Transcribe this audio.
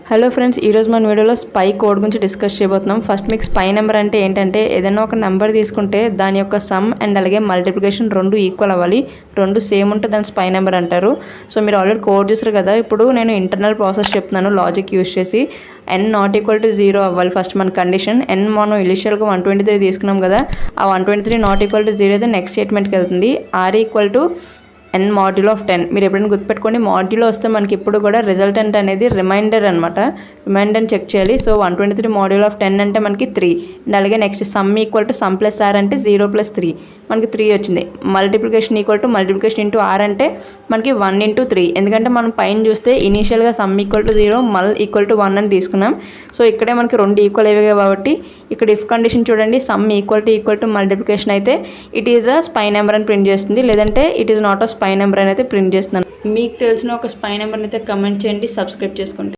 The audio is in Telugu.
హలో ఫ్రెండ్స్, ఈరోజు మన వీడియోలో స్పై కోడ్ గురించి డిస్కస్ చేయబోతున్నాం. ఫస్ట్ మీకు స్పై నెంబర్ అంటే ఏంటంటే ఏదైనా ఒక నెంబర్ తీసుకుంటే దాని యొక్క సమ్ అండ్ అలాగే మల్టిప్లికేషన్ రెండు ఈక్వల్ అవ్వాలి, రెండు సేమ్ ఉంటే దాన్ని స్పై నెంబర్ అంటారు. సో మీరు ఆల్రెడీ కోడ్ చూసారు కదా. ఇప్పుడు నేను ఇంటర్నల్ ప్రాసెస్ చెప్తున్నాను లాజిక్ యూజ్ చేసి. n నాట్ ఈక్వల్ టు 0 అవ్వాలి ఫస్ట్ మన కండిషన్. n మనం ఇనిషియల్గా 123 తీసుకున్నాం కదా, ఆ 123 నాట్ ఈక్వల్ టు 0 అయితే నెక్స్ట్ స్టేట్మెంట్కి వెళ్తుంది. R equal to n module of 10. మీరు ఎప్పుడైనా గుర్తుపెట్టుకోండి, మాడ్యుల్ వస్తే మనకి ఇప్పుడు కూడా రిజల్టెంట్ అనేది రిమైండర్ అనమాట. రిమైండర్ని చెక్ చేయాలి. సో 123 మాడ్యుల్ ఆఫ్ 10 అంటే మనకి 3. అండ్ అలాగే next sum equal to sum plus r అంటే 0 + 3 మనకి 3 వచ్చింది. Multiplication equal to multiplication into r అంటే మనకి 1 × 3. ఎందుకంటే మనం పైన చూస్తే ఇనీషియల్గా సమ్ ఈక్వల్ టు 0 మల్ ఈక్వల్ టు 1 అని తీసుకున్నాం. సో ఇక్కడే మనకి రెండు ఈక్వల్ అయ్యాయి కాబట్టి ఇక్కడ ఇఫ్ కండిషన్ చూడండి, సమ్ ఈక్వల్ టు మల్టిప్లికేషన్ అయితే it is a spy number అని ప్రింట్ చేస్తుంది, లేదంటే it is not a spy number అని అయితే ప్రింట్ చేస్తున్నాను. మీకు తెలిసిన ఒక స్పై నెంబర్ని అయితే కమెంట్ చేయండి, సబ్స్క్రైబ్ చేసుకోండి.